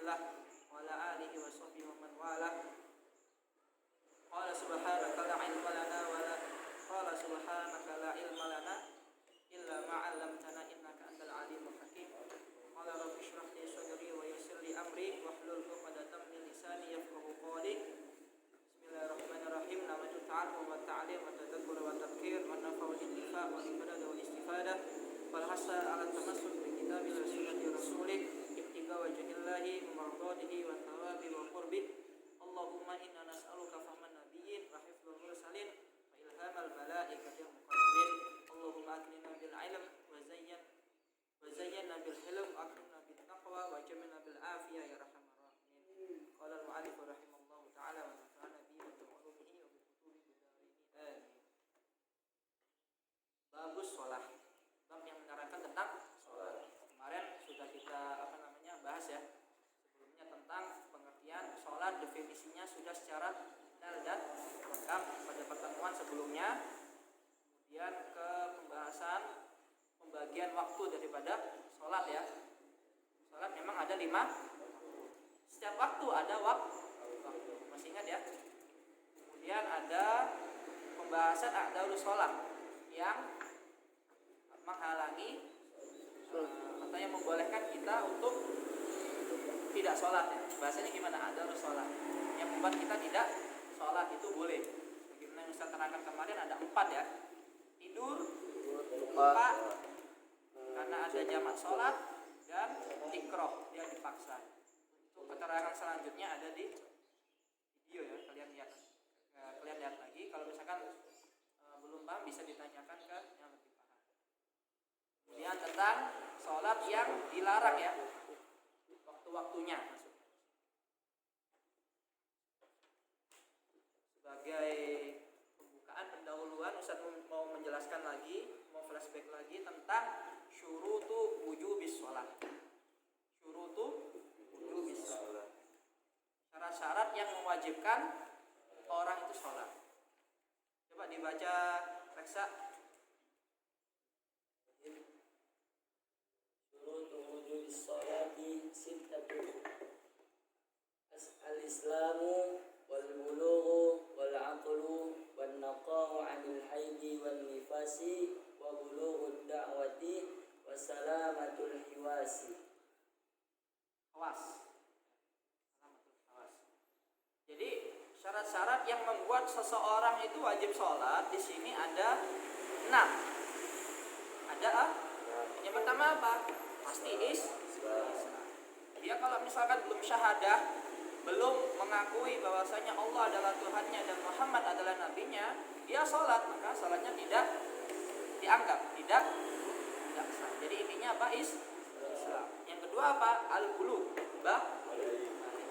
له وعلى آله وصحبه ومن والاه. قال سبحانك لا علم لنا إلا ما علمتنا إنك أنت العليم الحكيم. قال رب اشرح لي صدري ويسر لي أمري واحلل عقدة من لساني يفقهوا قولي. Bismillahirrahmanirrahim. Namatu ta'allum wa ta'lim wa tadabbur wa tadhkir wa nafa wa intifa wa ibadah wa istifadah wal hasa ala tamassuk bi kitabil wa sunnati rasulih ibtiga wajhillahi mardadihi wa thawabi wa qurbih. Allahumma inna nas'aluka fahman nabiyyin wa hifdzal mursalin wa ilhamal malaikatil muqarrabin. Allahumma akrimna bil ilm wa zayyana bil hilm wa akrimna bit taqwa wa jamilna bil afiyah ya rahman rahimin. Qala al-mu'allif rahimahullahu ta'ala wa nafa'ana bihi wa bi'ulumihi wa bi kutubihi bidarini. Amin. Babus shalah. Bab yang menerangkan tentang salat. Kemarin sudah kita bahas ya. Sebelumnya tentang pengertian salat, definisinya sudah secara detail dan lengkap pada pertemuan sebelumnya. Kemudian ke pembahasan pembagian waktu daripada salat ya. Salat memang ada 5. Setiap waktu ada waktu. Masih ingat ya? Kemudian ada pembahasan a'dharus shalah yang menghalangi atau yang membolehkan kita untuk tidak sholat ya. Bahasanya gimana? A'dharus shalah yang membuat kita tidak sholat itu boleh. Bagaimana yang Ustaz terangkan kemarin ada 4 ya. Tidur, lupa karena ada jamak sholat, dan ikrah yang dipaksa. Untuk keterangan selanjutnya ada di video ya, kalian lihat lagi. Kalau misalkan belum paham bisa ditanyakan ke yang lebih paham. Kemudian tentang sholat yang dilarang ya, waktu-waktunya maksudnya. Sebagai pembukaan pendahuluan, Ustaz mau menjelaskan lagi, mau flashback lagi tentang syurutu wujubis sholat. Syurutu wujubis sholat. Syarat-syarat yang mewajibkan orang itu sholat. Coba dibaca Reksa. Syurutu wujubis sholati sittatu. Al-islamu wal bulughu wal aqlu wan naqahu 'anil haidi wan nifasi wa bulughud da'wati wa salamatul hiwasi. Hawas. Jadi syarat-syarat yang membuat seseorang itu wajib sholat di sini ada 6. Ada yang pertama apa? Pasti Islam. Dia kalau misalkan belum syahadah, belum mengakui bahwasanya Allah adalah Tuhannya dan Muhammad adalah nabinya, dia sholat, maka sholatnya tidak dianggap, tidak sah. Jadi intinya apa? Islam. Yang kedua apa? Al-bulugh.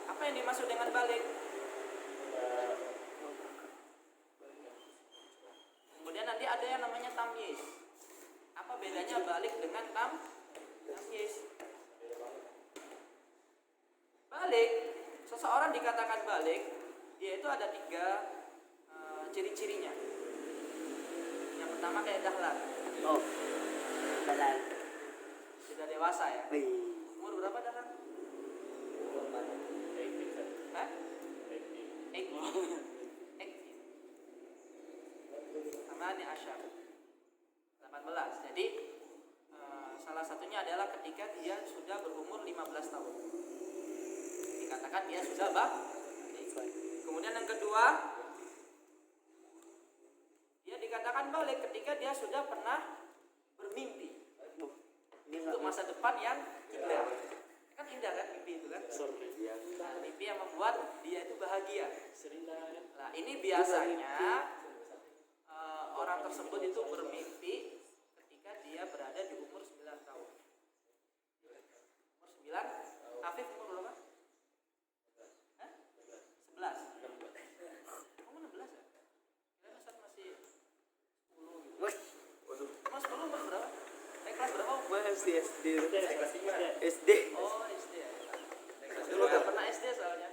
Apa yang dimaksud dengan balik? Kemudian nanti ada yang namanya tamyiz. Apa bedanya balik dengan tamyiz? Balik, seseorang dikatakan balik, dia itu ada 3 ciri-cirinya. Yang pertama kayak dahlan. Oh, dahlan. Sudah dewasa ya. Umur berapa dahlan? Hah? 18. Tamani asyar 18. Jadi salah satunya adalah ketika dia sudah berumur 15 tahun. Dikatakan dia sudah balik. Kemudian yang kedua, dia dikatakan balik ketika dia sudah pernah bermimpi untuk masa depan yang indah. Kan indah kan mimpi itu kan? Nah, mimpi yang membuat dia itu bahagia. Nah, ini biasanya orang tersebut itu bermimpi ketika dia berada di umur 9 tahun. Umur 9? Hafif umur berapa? 11? Kamu 16 ya? Kira Ustaz masih 10 gitu. Mas 10 umur berapa? Kelas berapa? Gue SD. Kelas 5. SD. Oh SD ya. Dulu gak pernah SD soalnya.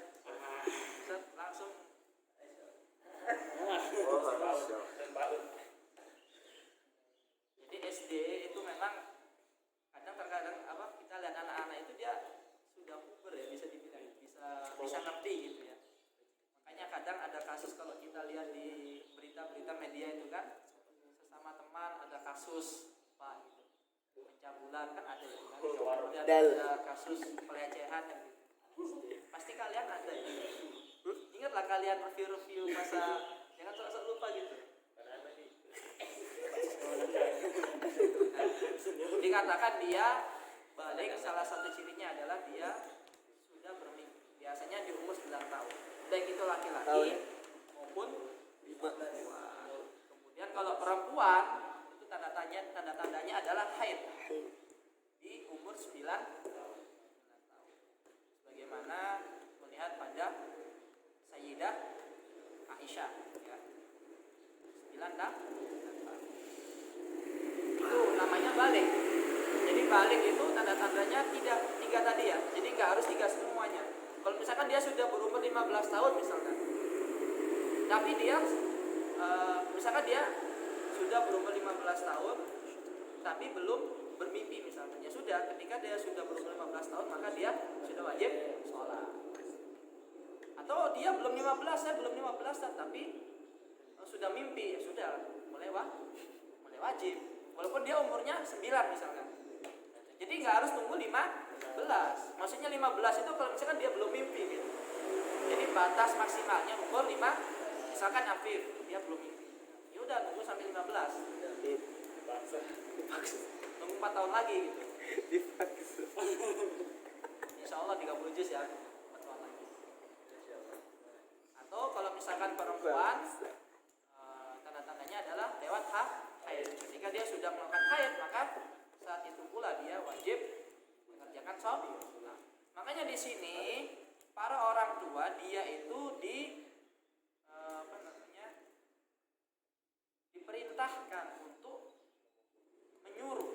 Ustaz langsung. Jadi SD itu memang kadang terkadang kita lihat anak-anak itu dia sudah puber ya, bisa dibilang kan, sesama teman ada kasus apa gitu, pencabulan kan ada ya kan? Kemudian ada kasus pelecehan kan gitu. Pasti kalian ada ya. Ingatlah kalian review masa, jangan sok-sok lupa gitu. Dikatakan dia balik, salah satu cirinya adalah dia sudah bermimpi. Biasanya di umur 9 tahun. Baik itu laki-laki maupun perempuan. Kemudian kalau perempuan itu tanda-tandanya adalah haid di umur 9 tahun. Sebagaimana melihat pada Sayyidah Aisyah ya. 9 tahun. Itu namanya balik. Jadi balik itu tanda-tandanya tidak 3 tadi ya. Jadi nggak harus 3 semuanya. Kalau misalkan dia sudah berumur 15 tahun misalkan, tapi dia misalkan dia sudah berumur 15 tahun tapi belum bermimpi misalkan, ya sudah, ketika dia sudah berumur 15 tahun maka dia sudah wajib sholat. Atau dia belum 15, saya belum 15 tapi sudah mimpi, ya sudah mulai wajib walaupun dia umurnya 9 misalkan. Jadi nggak harus tunggu 15. Maksudnya 15 itu kalau misalkan dia belum mimpi gitu. Jadi batas maksimalnya umur 5. Misalkan Afif, dia belum mimpi. Ya udah tunggu sampai 15. Tunggu 4 tahun lagi gitu. Insyaallah 30 juz ya. 4 tahun lagi. Atau kalau misalkan perempuan tanda-tandanya adalah lewat haid. Jika dia sudah melakukan haid, maka saat itu pula dia wajib mengerjakan sholat. Makanya di sini para orang tua dia itu diperintahkan untuk menyuruh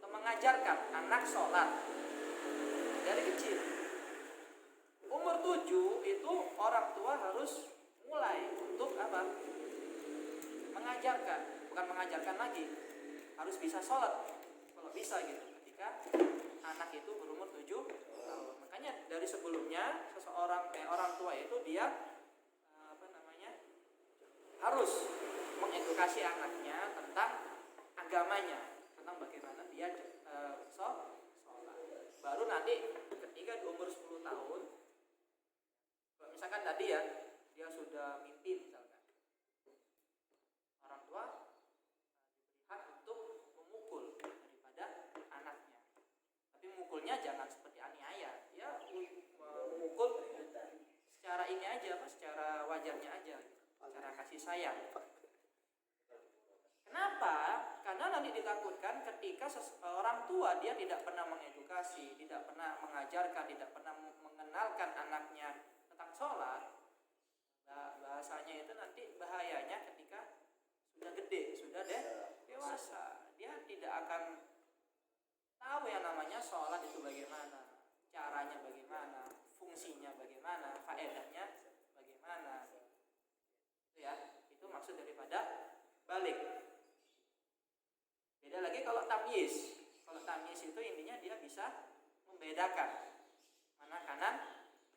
atau mengajarkan anak sholat dari kecil. Umur 7 itu orang tua harus mulai untuk apa? Mengajarkan, bukan mengajarkan lagi, harus bisa sholat. Kalau bisa gitu, ketika anak itu berumur 7 tahun. Makanya dari sebelumnya orang tua itu dia harus mengedukasi anaknya tentang agamanya, tentang bagaimana dia sholat. Baru nanti ketika di umur 10 tahun, kalau misalkan tadi ya dia sudah mimpi misalkan, orang tua diberi hak untuk memukul daripada anaknya. Tapi mukulnya jangan seperti aniaya, ya memukul secara ini aja, secara wajarnya aja, secara kasih sayang. Kenapa? Karena nanti ditakutkan ketika orang tua dia tidak pernah mengedukasi, tidak pernah mengajarkan, tidak pernah mengenalkan anaknya tentang sholat. Bahasanya itu nanti bahayanya ketika sudah gede, sudah dewasa, dia tidak akan tahu yang namanya sholat itu bagaimana, caranya bagaimana, fungsinya bagaimana, faedahnya bagaimana. Itu ya, itu maksud daripada balik. Beda lagi kalau tamyiz. Kalau tamyiz itu intinya dia bisa membedakan mana kanan,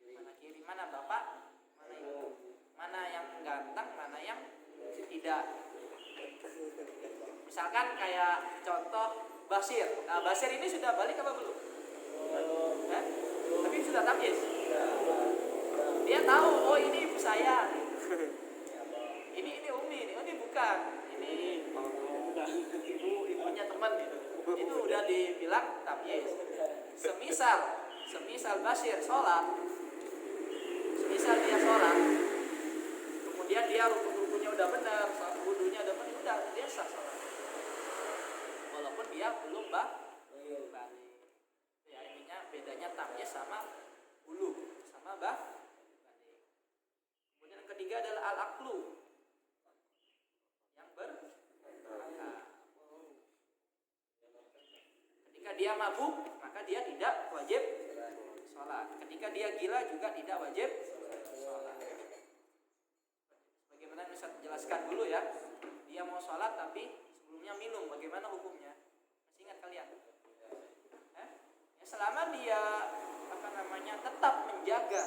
mana kiri, mana bapak, mana ibu, mana yang ganteng, mana yang tidak. Misalkan kayak contoh Basir. Nah, Basir ini sudah balik apa belum? Tapi sudah tamyiz. Dia tahu, oh ini ibu saya. Ini Umi, ini bukan. Ini ibunya teman gitu. Itu udah dibilang tamyiz. Semisal Basir sholat, semisal dia sholat, kemudian dia rukun-rukunnya udah benar, wudunya udah benar, udah dia sah sholat. Walaupun dia belum balik. Ya intinya bedanya tamyiz sama bulu, sama balik. Kemudian yang ketiga adalah al-aqlu, yang berakal. Ketika dia mabuk, maka dia tidak wajib sholat. Ketika dia gila juga tidak wajib sholat. Bagaimana bisa jelaskan dulu ya. Dia mau sholat tapi sebelumnya minum, bagaimana hukumnya? Masih ingat kalian? Ya, selama dia tetap menjaga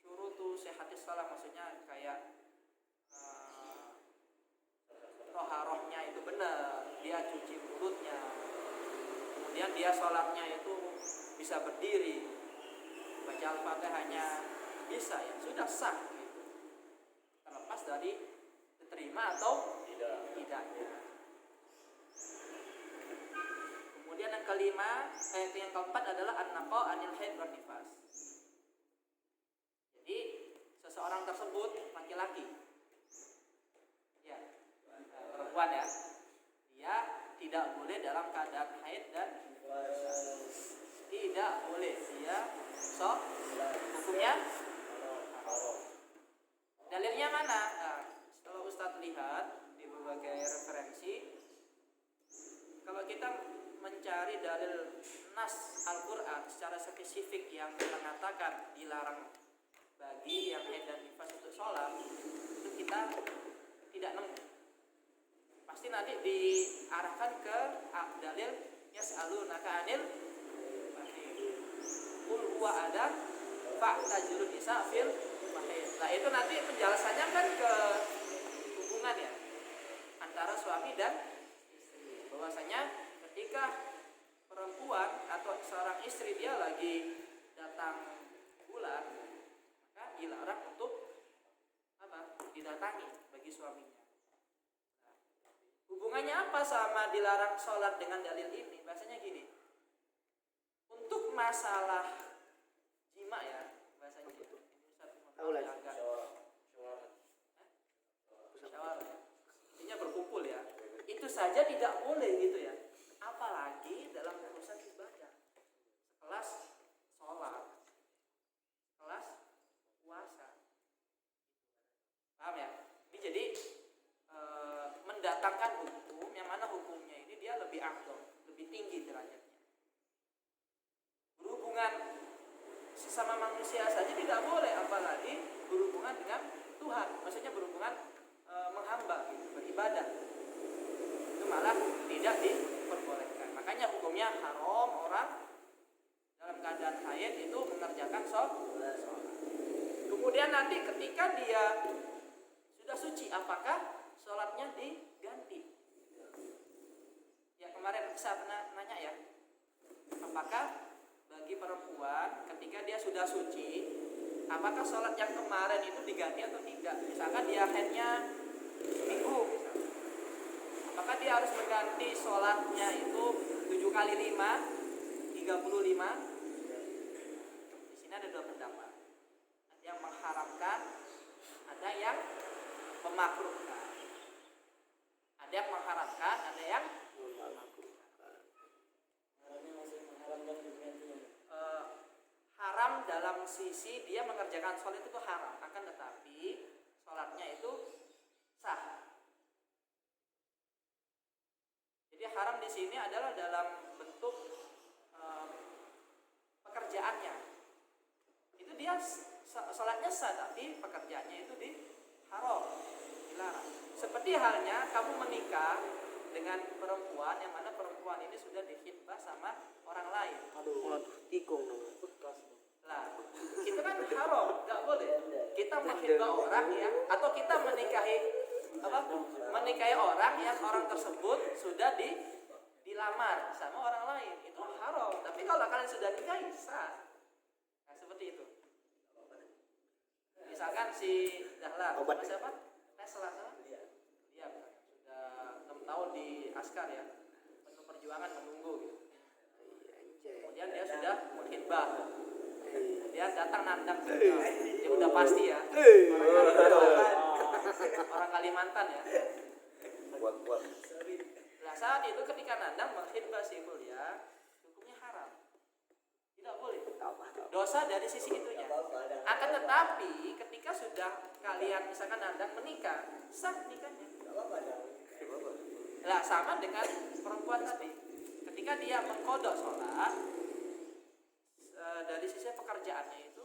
syurutu sehatis sholat, maksudnya kayak benar, dia cuci mulutnya, kemudian dia sholatnya itu bisa berdiri, baca Al-Fatihahnya bisa, ya sudah sah gitu. Terlepas dari diterima atau tidaknya. Kemudian yang keempat adalah an-naqa anil haid wan nifas. Jadi seseorang tersebut laki-laki, ya, perempuan ya, dia tidak boleh dalam keadaan haid dan nifas. Tidak boleh dia hukumnya haram. Dalilnya mana? Nah, kalau Ustadz lihat di berbagai referensi, kalau kita mencari dalil nas Al-Quran secara spesifik yang mengatakan dilarang bagi yang haid dan nifas untuk sholat, itu kita tidak nemu. Pasti nanti diarahkan ke dalil yas'alunaka anil mahid, qul huwa adhan fa'tazilun nisa fil mahid. Nah itu nanti penjelasannya kan ke hubungan ya antara suami dan istri, bahwasanya ketika perempuan atau seorang istri dia lagi datang bulan, maka dilarang untuk didatangi bagi suaminya. Nah, hubungannya apa sama dilarang sholat dengan dalil ini? Bahasanya gini, untuk masalah jima ya, bahasanya gitu. Syawal ya. Intinya berkumpul ya. Itu saja tidak boleh gitu ya. Apalagi dalam urusan ibadah, sekelas sholat, sekelas puasa. Paham ya? Ini jadi mendatangkan hukum yang mana hukumnya ini dia lebih afdol, lebih tinggi derajatnya. Berhubungan sesama manusia saja tidak boleh, apalagi berhubungan dengan Tuhan. Maksudnya berhubungan menghamba, gitu, beribadah. Itu malah tidak diperbolehkan. Makanya hukumnya haram orang dalam keadaan haid itu mengerjakan sholat. Kemudian nanti ketika dia sudah suci, apakah sholatnya diganti? Ya kemarin saya pernah nanya ya, apakah bagi perempuan ketika dia sudah suci, apakah sholat yang kemarin itu diganti atau tidak? Misalkan dia haidnya seminggu, apakah dia harus mengganti sholatnya itu 7 kali 5, 35? Di sini ada dua pendapat. Ada yang mengharamkan, ada yang memakruhkan. Ada yang mengharamkan, ada yang memakruhkan. Haram dalam sisi dia mengerjakan sholat itu haram, akan tetapi sholatnya itu sah. Jadi haram di sini adalah dalam bentuk pekerjaannya. Itu dia sholatnya sah, tapi pekerjaannya itu haram, dilarang. Seperti halnya kamu menikah dengan perempuan yang mana perempuan ini sudah dikhitbah sama orang lain. Aduh, tikung Lah, itu kan haram, nggak boleh. Kita menghitbah orang ya, atau kita menikahi orang yang orang tersebut sudah dilamar sama orang lain, itu haram. Tapi kalau kalian sudah nikahi sah. Nah seperti itu. Misalkan si Dahlan, siapa? Tesla sama? Dia sudah 6 tahun di Askar ya, penuh perjuangan menunggu gitu. Kemudian dia sudah menghitbah, dia datang nandang juga. Ya udah pasti ya, orang Kalimantan ya. Nah saat itu ketika nandang menghitbah si mulia, hukumnya haram, tidak boleh, dosa dari sisi itunya. Akan tetapi ketika sudah kalian misalkan nandang menikah, sah nikahnya. Nah sama dengan perempuan tadi, ketika dia mengkodok sholat, dari sisi pekerjaannya itu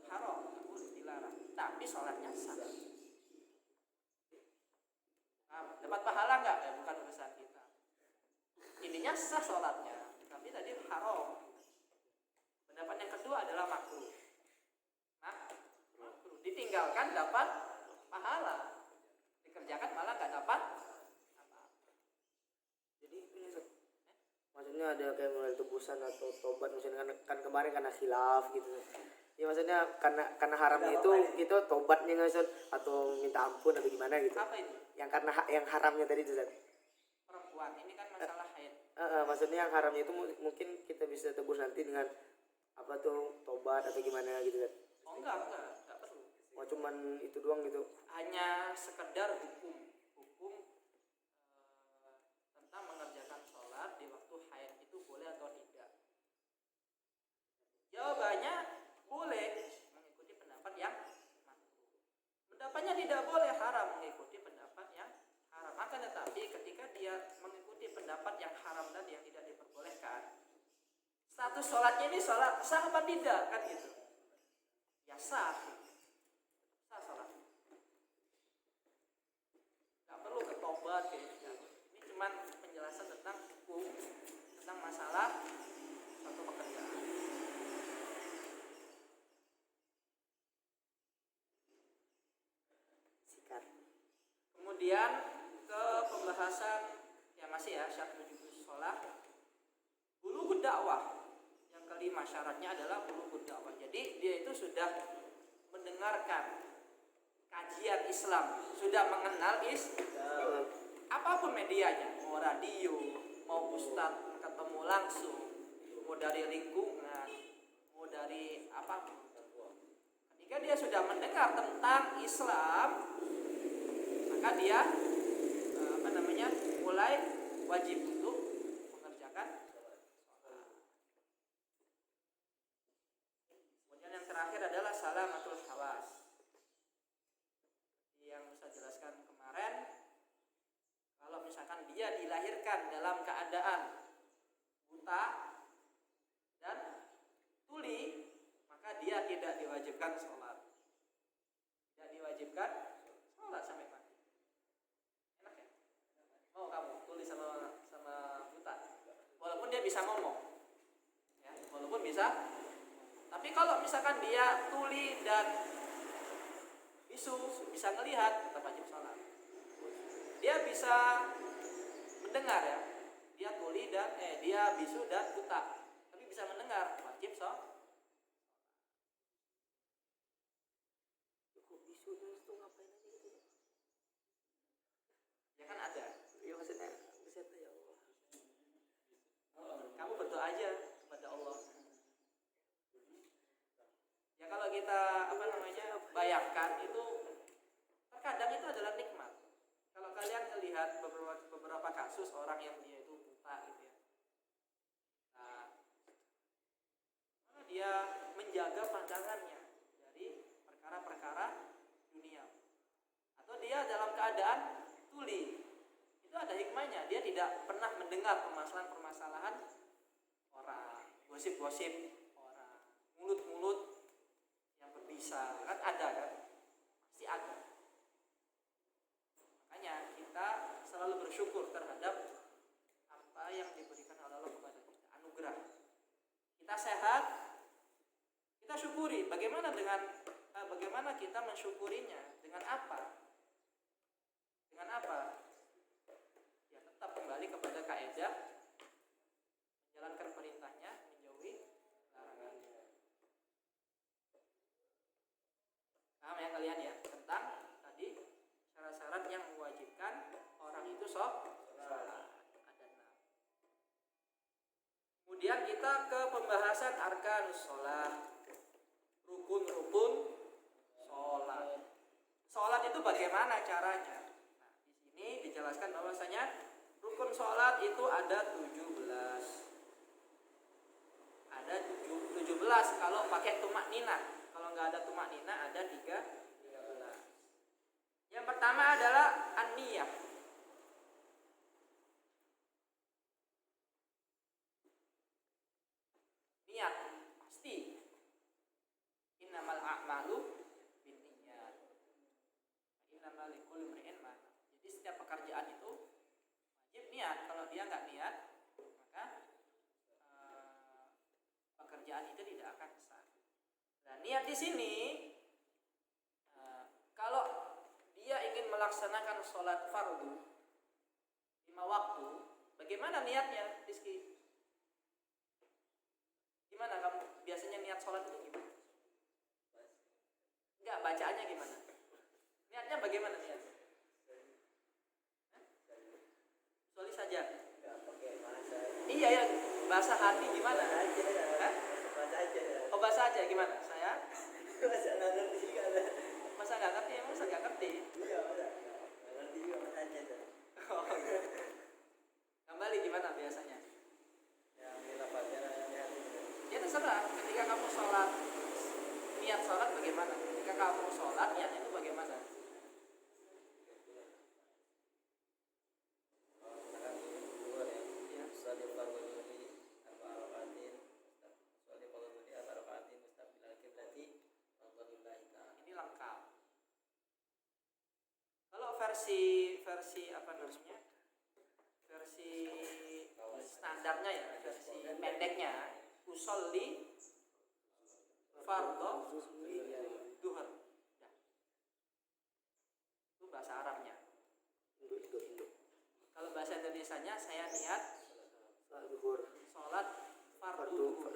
haram, dilarang, tapi sholatnya sah. Dapat pahala nggak? Bukan urusan kita. Intinya sah sholatnya, tapi tadi haram. Pendapat yang kedua adalah makruh. Makruh ditinggalkan dapat pahala, dikerjakan malah nggak dapat apa-apa. maksudnya ada kayak mulai tebusan atau tobat misalnya kan kemarin karena khilaf gitu. Ya maksudnya karena haramnya itu gitu tobatnya nggak Ustaz atau minta ampun atau gimana gitu. Apa itu? Yang karena yang haramnya tadi itu Ustaz. Perempuan ini kan masalah haid. Maksudnya yang haramnya itu mungkin kita bisa tebus nanti dengan apa tuh tobat atau gimana gitu Ustaz. Oh enggak perlu. Oh cuman itu doang gitu. Hanya sekedar hukum tentang mengerjakan sholat di waktu haid itu boleh atau tidak. Jawabannya boleh mengikuti pendapat yang makruh. Pendapatnya tidak boleh haram mengikuti pendapat yang haram. Akan tetapi ketika dia mengikuti pendapat yang haram dan yang tidak diperbolehkan, status sholatnya ini sholat sah apa tidak kan gitu? Ya sah sholat. Gak perlu ketobat kayak gitu. Ini cuma penjelasan tentang hukum, tentang masalah suatu pekerjaan. Sikat. Kemudian ke pembahasan ya masih ya syarat wujud sholat. Bulughud dakwah. Yang kelima syaratnya adalah bulughud dakwah. Jadi dia itu sudah mendengarkan kajian Islam, sudah mengenal Islam. Apapun medianya, mau radio, mau ustadz ketemu langsung, mau dari lingkungan, mau dari apapun. Ketika dia sudah mendengar tentang Islam, maka dia mulai wajib untuk mengerjakan sholat. Kemudian yang terakhir adalah salamatul hawas. Yang saya jelaskan kemarin, kalau misalkan dia dilahirkan dalam keadaan buta dan tuli, maka dia tidak diwajibkan sholat. Tidak diwajibkan sholat sampai mati. Enak ya? Mau kamu tuli sama buta, walaupun dia bisa ngomong, ya, walaupun bisa. Tapi kalau misalkan dia tuli dan bisu, bisa melihat, tetap wajib sholat. Dia bisa mendengar ya, dia tuli dan dia bisu dan buta, tapi bisa mendengar, wajib sholat. Kok bisu terus tuh ngapain aja gitu? Ya kan ada. Ya maksudnya buset ya Allah. Kamu berdoa aja kepada Allah. Ya kalau kita bayangkan itu terkadang itu adalah nikmat. Kalau kalian melihat beberapa kasus orang yang dia itu buta gitu ya. Nah, dia menjaga pandangannya dari perkara-perkara dunia. Atau dia dalam keadaan tuli. Itu ada hikmahnya. Dia tidak pernah mendengar permasalahan-permasalahan orang, gosip-gosip orang, mulut-mulut yang berbisa, kan ada kan? Pasti ada. Makanya kita selalu bersyukur terhadap apa yang diberikan oleh Allah kepada kita, anugerah. Kita sehat, kita syukuri. Bagaimana kita mensyukurinya? Dengan apa? Dengan apa? Ya tetap kembali kepada kaidah menjalankan perintahnya, menjauhi larangannya. Paham ya kalian ya tentang tadi syarat-syarat yang mewajibkan orang itu sholat. Ada 6. Kemudian kita ke pembahasan arkanus sholat, rukun-rukun sholat. Sholat itu bagaimana caranya? Nah, di sini dijelaskan bahwasanya rukun sholat itu ada 17. Ada 17 kalau pakai tumak nina. Kalau nggak ada tumak nina ada 13. Yang pertama adalah an-niyah. Niat pasti. Innamal a'malu binniyat. Innamal likulli imri'in ma. Jadi setiap pekerjaan itu wajib niat. Kalau dia nggak niat, maka pekerjaan itu tidak akan sah. Nah, niat di sini kalau dia ingin melaksanakan sholat fardu 5 waktu, bagaimana niatnya, Rizky? Gimana kamu biasanya niat sholat itu gimana? Enggak, bacaannya gimana? Niatnya bagaimana niatnya? Soli saja. Iya ya, bahasa hati gimana? Hah? Oh bahasa aja gimana? Saya? Masa nggak ngerti? Emang masa nggak ngerti? Oh, iya. Kembali gimana biasanya? Ya terserah. Ketika kamu sholat, niat sholat bagaimana? Ketika kamu sholat, niatnya itu bagaimana? Ini lengkap. Kalau versi apa namanya? Versi standarnya ya, versi pendeknya, usolli fardhu duhur. Ya. Itu bahasa Arabnya. Kalau bahasa Indonesianya saya niat sholat fardu duhur.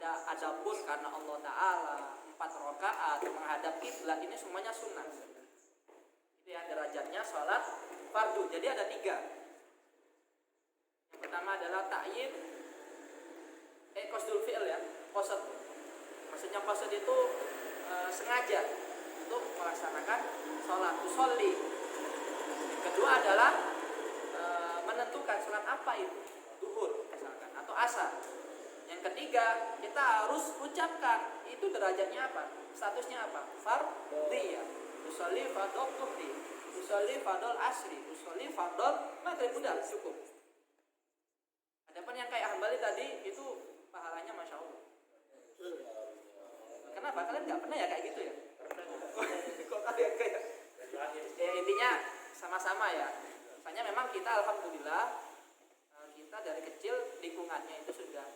Adapun karena Allah Ta'ala 4 rakaat menghadap kiblat ini semuanya sunnah. Itu ya derajatnya sholat fardu. Jadi ada 3. Yang pertama adalah ta'yin qasdul fi'l ya, qasd. Maksudnya qasd itu sengaja untuk melaksanakan sholat usolli. Yang kedua adalah menentukan sholat apa itu, duhur misalkan atau asar. Yang ketiga, kita harus ucapkan itu derajatnya apa, statusnya apa, fardhiyah. Usolli fardhu dhuhri, usolli fardhu asri, usolli fardhu maghrib, udah cukup. Adapun yang kayak Hambali tadi itu pahalanya masya Allah. Kenapa kalian nggak pernah ya kayak gitu ya? Kok kalian kayak? Ya intinya sama-sama ya. Misalnya memang kita alhamdulillah kita dari kecil lingkungannya itu sudah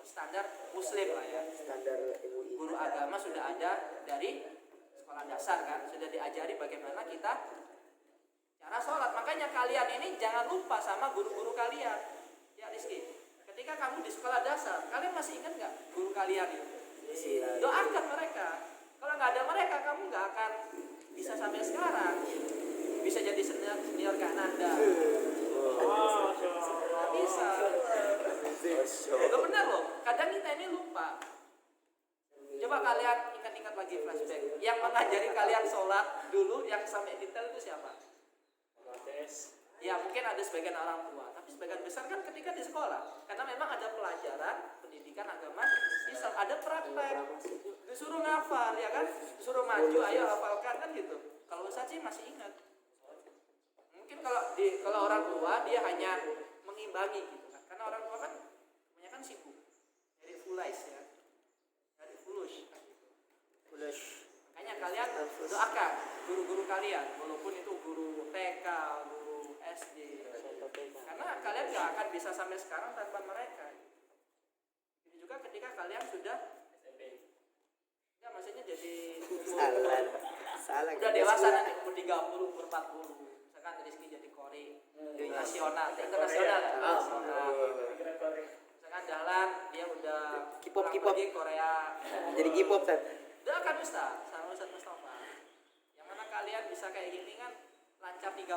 standar muslim lah ya. Standar MUI. Guru agama sudah ada dari sekolah dasar kan, sudah diajari bagaimana kita cara sholat. Makanya kalian ini jangan lupa sama guru-guru kalian. Ya Rizky, ketika kamu di sekolah dasar, kalian masih ingat nggak guru kalian itu? Doakan mereka. Kalau nggak ada mereka, kamu nggak akan bisa sampai sekarang. Bisa jadi senior Kak Nanda. Nggak bisa. Itu benar loh. Kadang kita ini lupa. Coba kalian ingat-ingat lagi flashback. Yang mengajari kalian sholat dulu yang sampai detail itu siapa? Ya mungkin ada sebagian orang tua, tapi sebagian besar kan ketika di sekolah, karena memang ada pelajaran pendidikan agama Islam, ada praktek, disuruh ngafal ya kan, disuruh maju, ayo hafalkan kan gitu. Kalau Ustaz sih masih ingat. Mungkin kalau orang tua dia hanya mengimbangi gitu kan, karena orang tua kan kebanyakan sibuk, dari fulais ya, dari fulus. Makanya kalian doakan guru-guru kalian, walaupun itu guru TK, guru SD, karena kalian gak akan bisa sampai sekarang tanpa mereka. Ini juga ketika kalian sudah enggak, maksudnya jadi salah udah dewasa nanti umur 30, umur 40. Misalkan Rizky jadi kori nasional, internasional. Misalkan Dahlan dia udah K-pop pergi Korea. jadi K-pop kan. Doakan Ustaz, sama Ustaz Mustafa. Yang mana kalian bisa kayak gini kan lancar 30,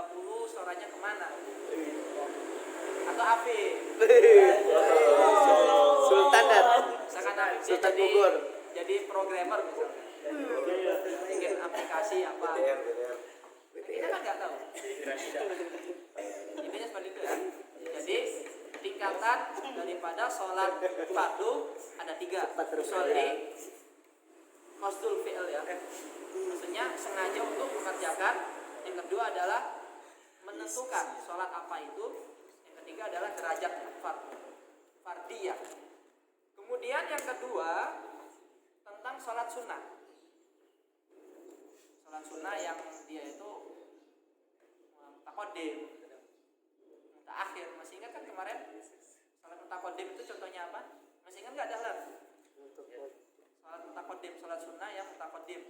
suaranya kemana? Atau Afif? Sultan dan Misalkan Afif dia Sultan Bogor. jadi programmer misalnya. Bikin aplikasi apa? Kita kan nggak tahu. Intinya seperti itu ya. Jadi tingkatan daripada sholat fardu ada 3. Usolli, qasdul fi'l ya. Maksudnya sengaja untuk mengerjakan. Yang kedua adalah menentukan sholat apa itu. Yang ketiga adalah derajat fardiyah. Kemudian yang kedua tentang sholat sunnah. Sholat sunnah yang dia itu mutaqaddim, mutaakhir. Masih ingat kan kemarin sholat mutaqaddim itu contohnya apa? Masih ingat nggak Dahlan? Sholat mutaqaddim, sholat sunnah yang mutaqaddim.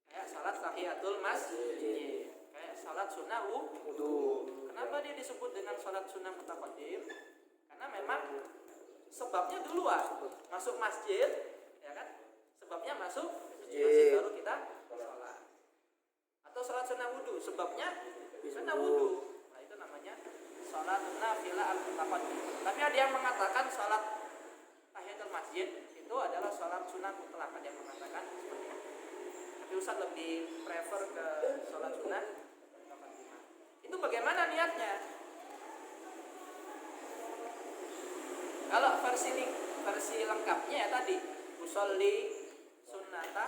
Kayak sholat tahiyatul masjid, kayak sholat sunnah wudu. Kenapa dia disebut dengan sholat sunnah mutaqaddim? Karena karena memang sebabnya duluan masuk masjid, ya kan? Sebabnya masuk masjid baru kita sholat. Atau sholat sunnah wudhu, sebabnya sunnah wudhu. Nah itu namanya sholat nafilah al-mutaqaddim. Tapi ada yang mengatakan sholat tahiyatul masjid itu adalah sholat sunnah mutlak, ada yang mengatakan seperti itu. Tapi Ustaz lebih prefer ke sholat sunnah mutaqaddimah. Itu bagaimana niatnya? Kalau versi lengkapnya ya tadi usolli sunnata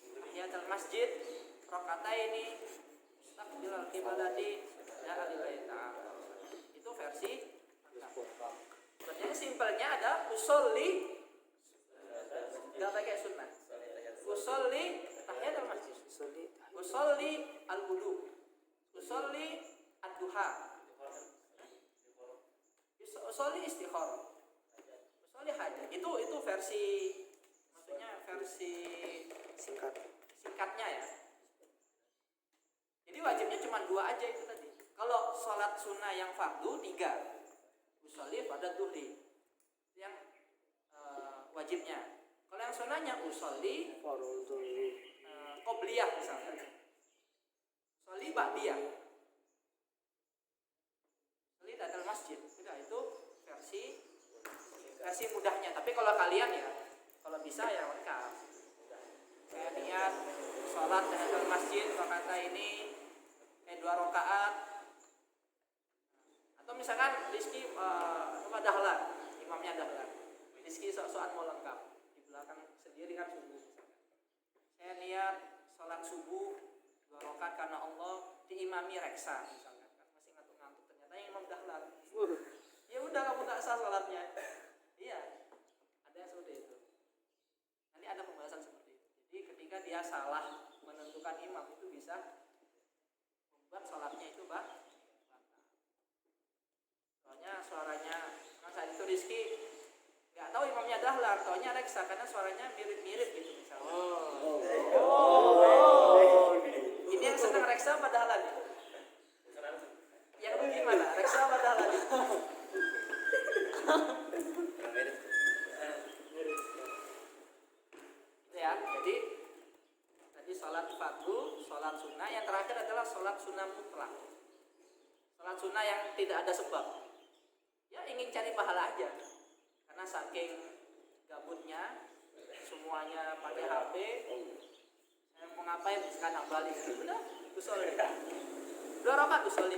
tahiyatul masjid rakaataini mustaqbilal qiblati lillahi ta'ala. Itu versi lengkap. Sebenarnya simpelnya ada usolli enggak pakai sunnah. Usolli tahiyatul masjid. Usolli al-wudu. Usolli ad-duha. Usolli istikharah. Usolli hajat. Itu versi, maksudnya versi singkatnya ya. Jadi wajibnya cuma 2 aja itu tadi. Kalau sholat sunnah yang fardu 3. Usolli pada duhri. Yang wajibnya. Kalau yang sunnahnya usolli qobliyah misalnya. Usolli ba'diyah. Usolli dalam masjid. Udah itu versi mudahnya. Tapi kalau kalian ya, kalau bisa ya lengkap. Kayak niat sholat dalam masjid rakaataini 2 rakaat. Atau misalkan Rizky dahlan, imamnya dahlan. Rizky sok-sokan mau lengkap. Di belakang sendiri kan subuh. Saya niat sholat subuh 2 rakaat karena Allah, diimami reksa misalkan. Kan masih ngantuk-ngantuk, ternyata yang imam dahlan. Ya udah kamu gak sah sholatnya. Iya, ada yang seperti itu. Nanti ada pembahasan seperti itu. Jadi ketika dia salah menentukan imam itu bisa membuat sholatnya itu batal. Soalnya suaranya, kan saat itu Rizky nggak tahu imamnya dahlan, taunya reksa karena suaranya mirip-mirip gitu misalnya. Ini yang senang reksa apa dahlan? Yang rugi mana? Reksa apa dahlan? Ya, jadi tadi sholat fardu, sholat sunnah, yang terakhir adalah sholat sunnah mutlak. Sholat sunnah yang tidak ada sebab. Ya ingin cari pahala aja. Karena saking gabutnya, semuanya pakai HP. Saya mau ngapain? Sekarang balik. Udah, usolli. 2 rakaat usolli.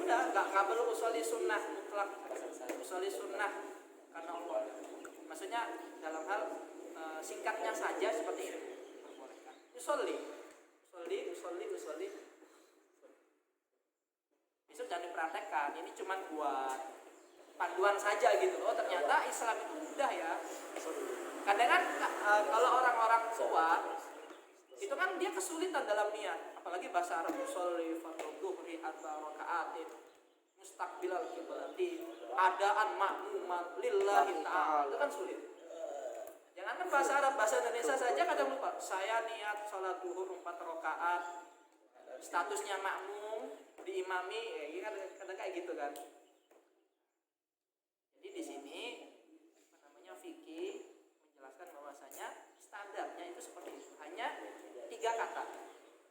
Udah, nggak perlu usolli sunnah mutlak. Usolli sunnah karena Allah. Maksudnya dalam hal singkatnya saja seperti ini. Usolli. Besok jangan dipraktekkan. Ini cuma buat panduan saja gitu. Oh ternyata Islam itu mudah ya. Kadang kan kalau orang-orang tua itu kan dia kesulitan dalam niat. Apalagi bahasa Arab usolli fardhu atau rakaatin mustaqbilal qiblati adaan ma'muman lillahi ta'ala. Itu kan sulit. Jangan kan bahasa Arab, bahasa Indonesia saja kadang lupa. Saya niat sholat duhur 4 rakaat, statusnya makmum, diimami, ya kadang kayak gitu kan. Jadi di sini fikih menjelaskan bahwasanya standarnya itu seperti itu. Hanya 3 kata,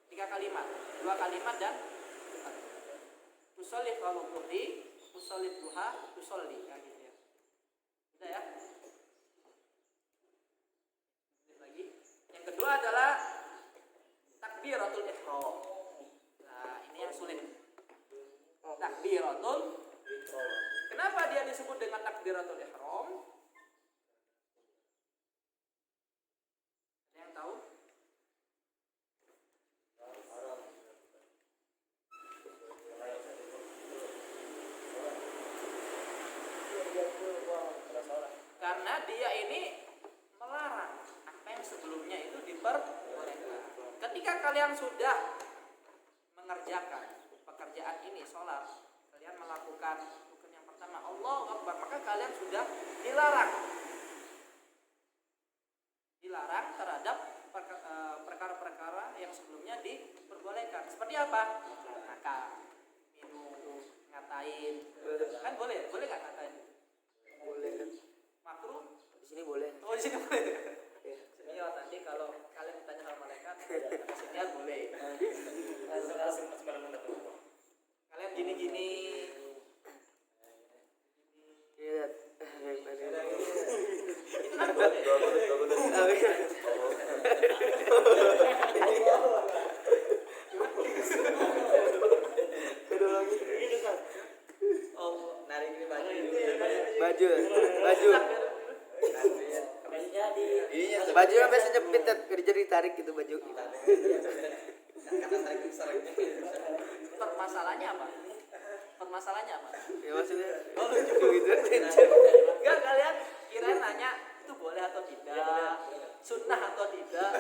3 kalimat, 2 kalimat dan usolli kalau duhri, usolli duha, usolli ya gitu ya. Sudah ya. Lagi. Yang kedua adalah takbiratul ihram. Nah, ini yang sulit. Takbiratul ihram. Kenapa dia disebut dengan takbiratul ihram? Ada yang tahu? Karena dia ini melarang apa yang sebelumnya itu diperbolehkan. Ketika kalian sudah mengerjakan pekerjaan ini, sholat, kalian melakukan rukun yang pertama, Allahu Akbar, maka kalian sudah dilarang terhadap perkara-perkara yang sebelumnya diperbolehkan. Seperti apa? Makan, minum, ngatain. Kan boleh nggak ngatain? Boleh kan? Makruh? Di sini boleh. Oh di sini boleh. Iya. Senior nanti kalau kalian ditanya sama malaikat, kata senior boleh. Kalian gini-gini. Iya. Itu kan boleh. Oh, narik ini baju. Baju. Biasanya di Baju kan biasa jepit kan, kerja ditarik gitu baju. Permasalahannya apa? Ya maksudnya gitu. Enggak, kalian kirain nanya itu boleh atau tidak, sunnah atau tidak.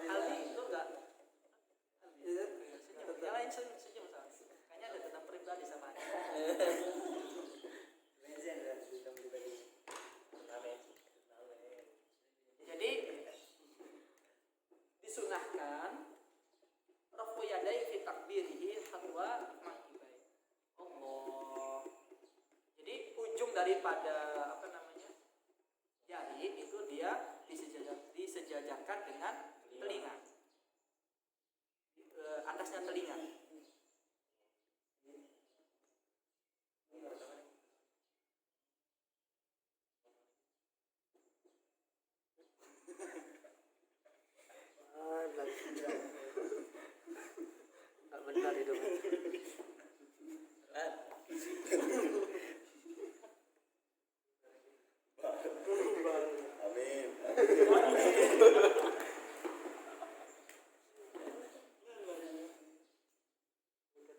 Aldi itu enggak. Yang lain senyum sama. Kayaknya ada tentang pribadi sama Anda. Jadi disunahkan rafu yadai fi takbirihi hadwa makibai. Allah. Jadi ujung daripada apa namanya? Jari itu dia disejajarkan dengan telinga. Atasnya telinga. Nggak benar itu.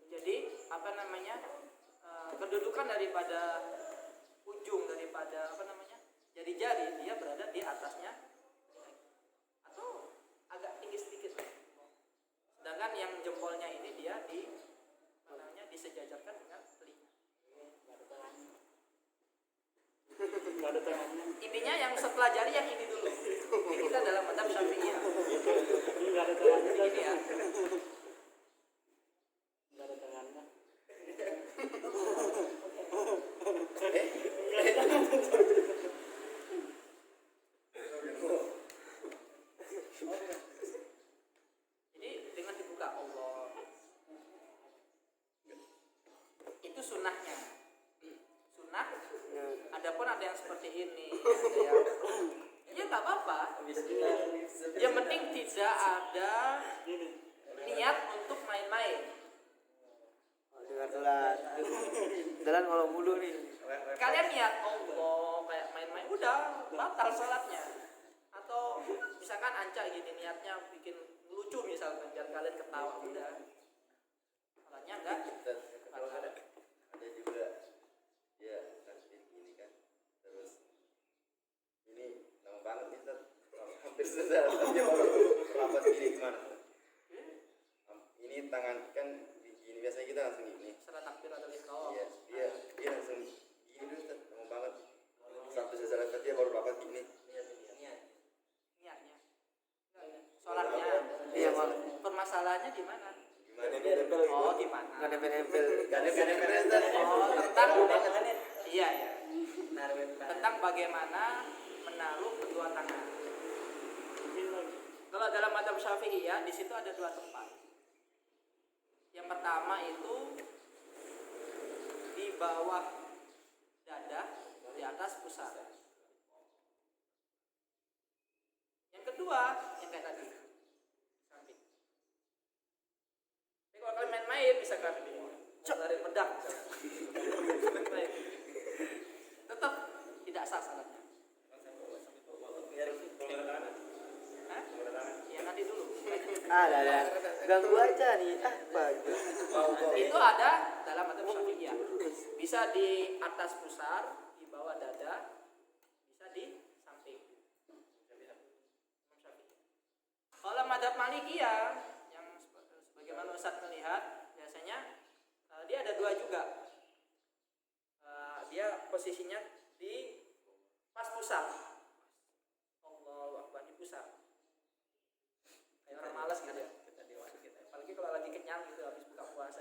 Jadi apa namanya kedudukan daripada ujung daripada apa namanya jari-jari dia berada di atasnya atau agak tinggi sedikit. Sedangkan yang jempolnya ini dia apa namanya disejajarkan dengan telinga. Intinya yang setelah jari yang ini dulu. Ini kita dalam madhab Syafi'iyah. Ini ya. Jadi dengan dibuka Allah itu sunnahnya. Sunnah. Adapun ada yang seperti ini, ada yang ya nggak apa-apa. Yang penting tidak ada niat untuk main-main. Dengar jalan kalau mulu nih. Kalian niat Allah kayak main-main udah batal salatnya. Atau misalkan ancak gini niatnya bikin lucu misalkan biar kalian ketawa udah. Salatnya enggak batal. Ada juga ya tasbih ini kan terus ini lama banget nih Ustaz. Hampir selesai tapi baru rapat gini gimana ini tangan kan gini biasanya kita langsung gini Setelah takbir atau iqamah. iya dia langsung gini dulu Ustaz lama banget sampai selesai dia baru rapat gini Niatnya. Sholatnya. Iya, Bang. Permasalahannya di mana? gimana Oh, gimana? Nggak nempel-nempel. gak ada Ustaz Oh, tentang iya. Tentang bagaimana menaruh kedua tangan. Kalau dalam madhab Syafi'iyah di situ ada dua tempat. Yang pertama itu di bawah dada, di atas pusar. Yang kedua yang kayak tadi, samping. Tapi kalau kalian main-main bisa kan dari pedang. Main-main. Tetap tidak sah salatnya. Hah? Ya nanti dulu. Ada. Ganggu aja nih. Bagus. Itu ada dalam madhab Syafi'iyah. Bisa di atas pusar, di bawah dada, bisa di samping. Kalau madhab Malikiyah yang sebagaimana Ustaz melihat biasanya dia ada dua juga. Dia posisinya di pas pusar. Allahu Akbar di pusar. Kayak orang malas gitu ya. Apalagi kalau lagi kenyang gitu habis buka puasa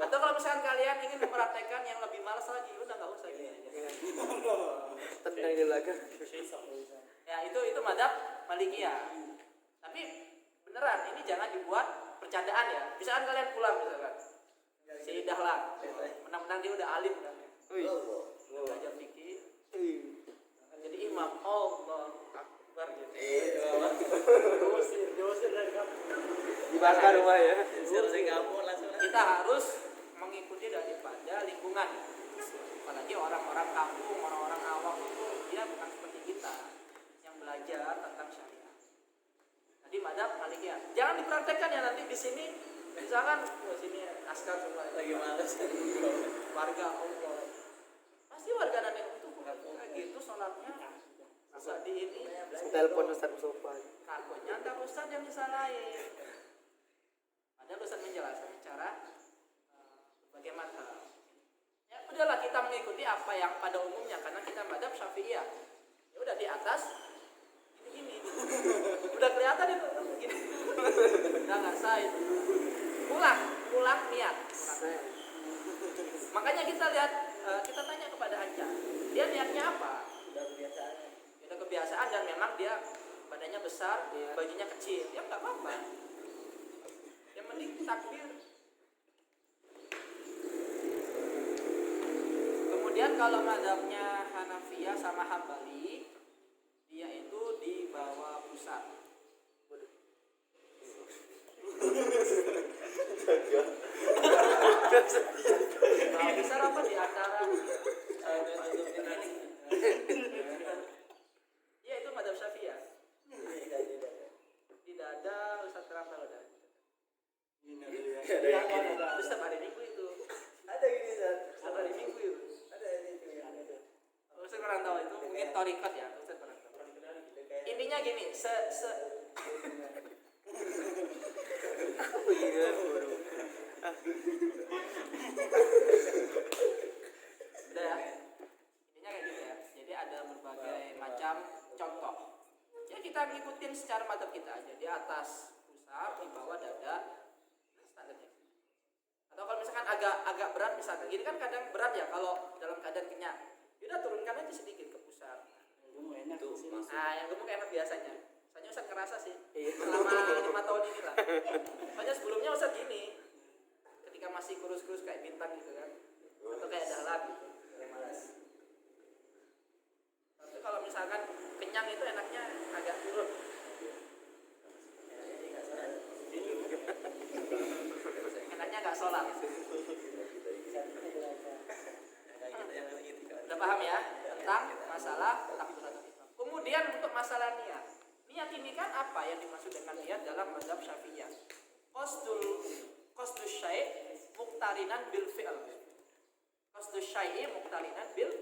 Atau kalau misalkan kalian ingin mempraktekkan yang lebih malas lagi, udah nggak usah gini aja. Tendang di belakang. Ya itu madzhab Malikiyah. Tapi beneran ini jangan dibuat bercandaan ya. Misalkan kalian pulang misalkan, si Dahlan, menang-menang dia udah alim kan, Wih. belajar fikih, jadi imam. Allah Akbar gitu. Diusir dari kampung. Dibakar rumah ya. Kita harus mengikuti daripada lingkungan. Apalagi orang-orang kampung, orang-orang awam itu dia bukan seperti kita yang belajar tentang syariat. Tadi madzhab Malikiyah. Jangan dipraktekkan ya nanti di sini. Misalkan sini askar semua lagi males. Warga Allah. Pasti warga nanti itu kayak gitu sholatnya. Masa di ini Telepon Ustaz Mustafa. takutnya ntar Ustaz yang disalahin. Padahal Ustaz menjelaskan secara berbagai madzhab. Ya udahlah kita mengikuti apa yang pada umumnya karena kita madzhab Syafi'iyah. Ya udah di atas ini. Udah kelihatan itu gini. Udah nggak sah itu. Pulang niat. Makanya kita lihat kita tanya kepada Anca. Dia niatnya apa? Udah kebiasaan dan memang dia badannya besar, bajunya kecil. Ya nggak apa-apa. Yang penting takbir. Kemudian kalau mazhabnya Hanafiyah sama Hambali, dia itu di bawah pusat. Bawah pusat apa di antara? Iya itu mazhab Syafi'iyah. Di dada Ustaz terang kalau dada. Itu setiap hari Minggu itu. Ada gini Ustaz. Setiap hari Minggu itu. Ada itu yang ada. Ustaz kurang tahu itu mungkin thariqat ya. Ustaz kurang tahu. Intinya gini, udah ya. Intinya kayak gitu ya. Jadi ada berbagai macam contoh. Ya kita ngikutin secara madzhab kita aja. Di atas pusar, di bawah dada, standarnya. Atau kalau misalkan agak berat misalkan gini kan kadang berat ya kalau dalam keadaan kenyang. Udah turunkan aja sedikit ke pusar. Nah, yang gemuk enak biasanya. Soalnya Ustaz ngerasa sih selama 5 tahun ini lah. Soalnya sebelumnya Ustaz gini, ketika masih kurus-kurus kayak bintang gitu kan, atau kayak Dahlan gitu, kayak malas. Tapi kalau misalkan kenyang itu enaknya agak turun. Enaknya nggak sholat. Udah paham ya tentang masalah takbiratul ihram. Kemudian untuk masalah niat. Niat ini kan apa yang dimaksud dengan niat dalam mazhab Syafi'iyah? Qasdus syai' muqtarinan bil fi'l. Qasdus syai' muqtarinan bil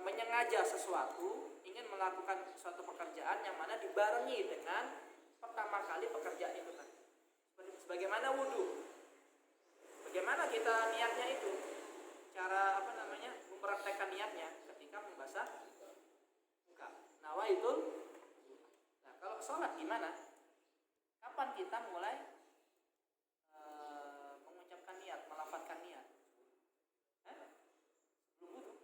menyengaja sesuatu, ingin melakukan suatu pekerjaan yang mana dibarengi dengan pertama kali pekerjaan itu tadi. Sebagaimana wudu. Bagaimana kita niatnya itu? Cara mempraktekkan niatnya ketika membasuh muka. Nawaitul. Nah, kalau sholat gimana? Kapan kita mulai mengucapkan niat, melafazkan niat? Belum wudu.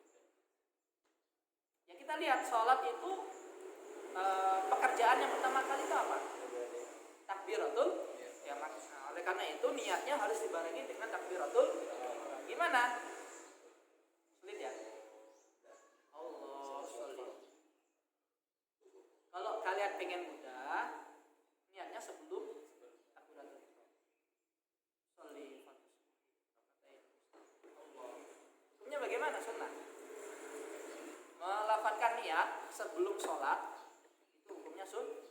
Ya kita lihat sholat itu pekerjaan yang pertama kali itu apa? Takbiratul. Ya, nah, oleh karena itu niatnya harus dibarengi dengan takbiratul. Gimana? Sulit ya? Allah sulit. Kalau kalian pengen mudah, niatnya sebelum takbiratul. Sulit. Hukumnya bagaimana sunnah? Melafazkan niat sebelum sholat itu hukumnya sunnah.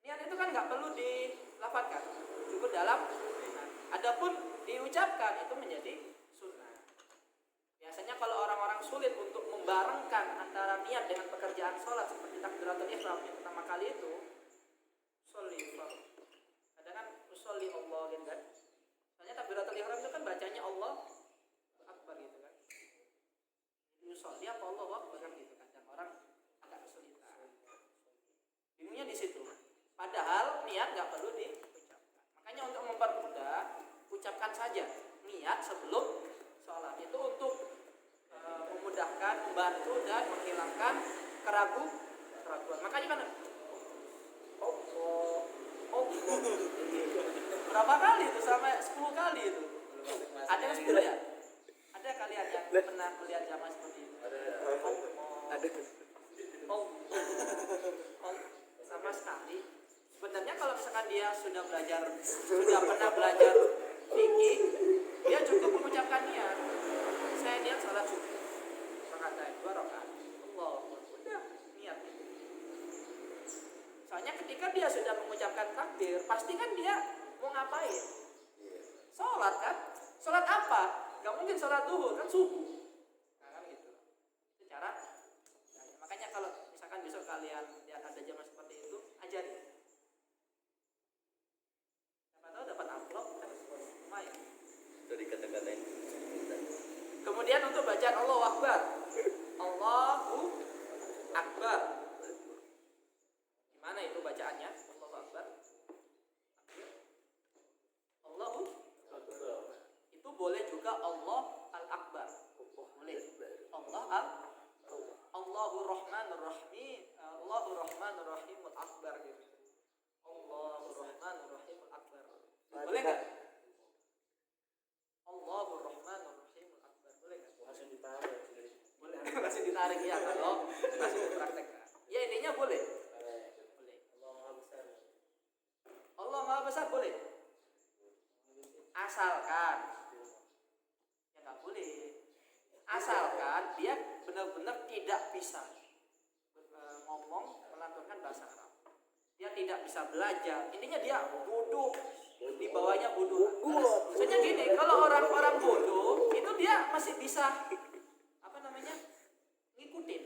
Niat itu kan nggak perlu dilafazkan, cukup dalam. Adapun diucapkan itu menjadi sunnah. Biasanya kalau orang-orang sulit untuk membarengkan antara niat dengan pekerjaan sholat seperti takbiratul ihram yang pertama kali itu, sholli. Kadang kan sholli Allah gitu kan. Soalnya takbiratul ihram itu kan bacanya Allah Akbar gitu kan. Sholli apa Allah Akbar kan gitu kan. Dan orang agak kesulitan. Bingungnya di situ. Padahal niat nggak perlu diucapkan. Makanya untuk saja niat sebelum sholat itu untuk memudahkan, membantu dan menghilangkan keraguan. Makanya kan Allah berapa kali itu, sampai 10 kali itu. Ada yang 10 ya? Ada kalian yang pernah melihat jamaah seperti itu? Ada. Sama sekali. Sebenarnya kalau misalkan dia sudah pernah belajar fikih, dia cukup mengucapkan niat. Saya niat salat subuh. Rakaat 2 rakaat. Allah, udah niat. Soalnya ketika dia sudah mengucapkan takbir, pasti kan dia mau ngapain? Sholat kan? Sholat apa? Gak mungkin sholat duhur, kan subuh. Nah kan gitu. Itu cara. Nah, makanya kalau misalkan besok kalian lihat ada jamaah seperti itu, ajarin. Siapa tahu dapat amplop, lumayan. Dari kata-kata ini. Kemudian untuk bacaan Allahu Akbar. Allahu Akbar. Gimana itu bacaannya? Allahu Akbar. Allahu Akbar. Itu boleh juga Allah Al-Akbar. Boleh. Allahur Rahmanur Rahim. Allahur Rahmanur Rahimul Akbar gitu. Allahur Rahmanur Rahimul Akbar. Boleh enggak? Allahur Rahmanur Rahimul Akbar. Boleh enggak? Langsung ditarik. Boleh. Masih ditarik ya kalau masih dipraktekkan. Ya intinya boleh. Boleh. Allah Maha Besar boleh. Asalkan ya nggak boleh. Asalkan dia benar-benar tidak bisa ngomong melantunkan bahasa Arab. Dia tidak bisa belajar. Intinya dia bodoh. Di bawahnya bodoh. Maksudnya gini, kalau orang-orang bodoh itu dia masih bisa ngikutin.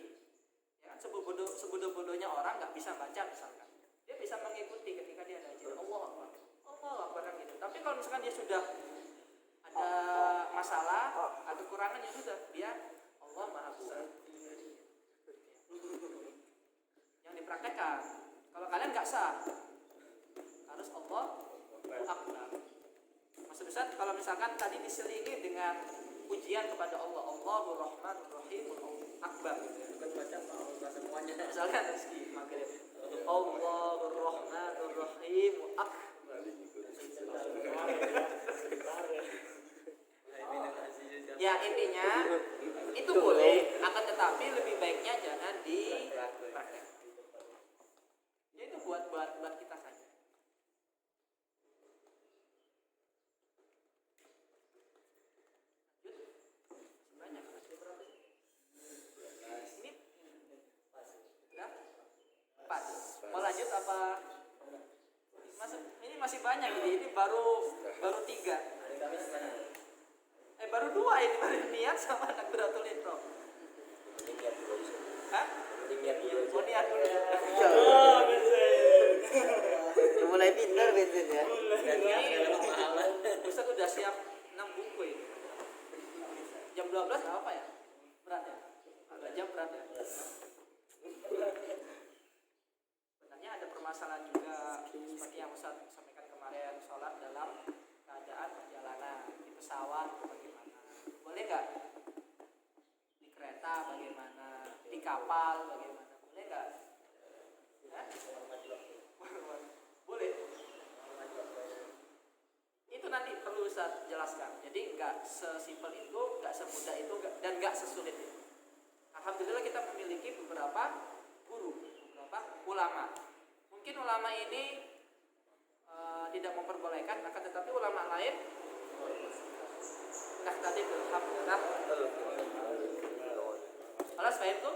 Ya kan sebodoh-bodohnya orang nggak bisa baca misalkan. Dia bisa mengikuti ketika dia ada ajaran Allah Akbar. Allah Akbar kan gitu. Tapi kalau misalkan dia sudah ada masalah atau kekurangan, ya sudah dia Allah Maha Besar. Yang dipraktekkan. Kalau kalian nggak sah, harus Allah Akbar. Maksud Ustaz, kalau misalkan tadi diselingi dengan pujian kepada Allah, Allahur Rahmanur Rahimul Akbar gitu ya. Bukan baca Allah semuanya. Misalkan rezeki maghrib, Allahur Rahmanur Rahimul Akbar. Ya intinya itu boleh, akan tetapi lebih baiknya jangan dipraktek. Ya itu buat kita saja. Banyak. Ini udah pas. Mau lanjut apa? Ini masih banyak ini baru 3. Baru 2 ini, baru niat sama takbiratul ihram. Hah? Oh, niat dulu. Mulai pintar Vincent ya. Ustaz udah siap 6 buku ini. Jam 12 nggak apa ya? Berat ya? Agak jam berat ya? Sebenarnya ada permasalahan juga seperti yang Ustaz sampaikan kemarin, sholat dalam keadaan perjalanan di pesawat bagaimana? Boleh nggak? Di kereta bagaimana? Di kapal bagaimana? Boleh nggak? Boleh. Itu nanti perlu Ustaz jelaskan. Jadi nggak sesimpel itu, nggak semudah itu, dan nggak sesulit itu. Alhamdulillah kita memiliki beberapa guru, beberapa ulama. Mungkin ulama ini tidak memperbolehkan, akan tetapi ulama lain tadi alhamdulillah. Alas, paham tuh?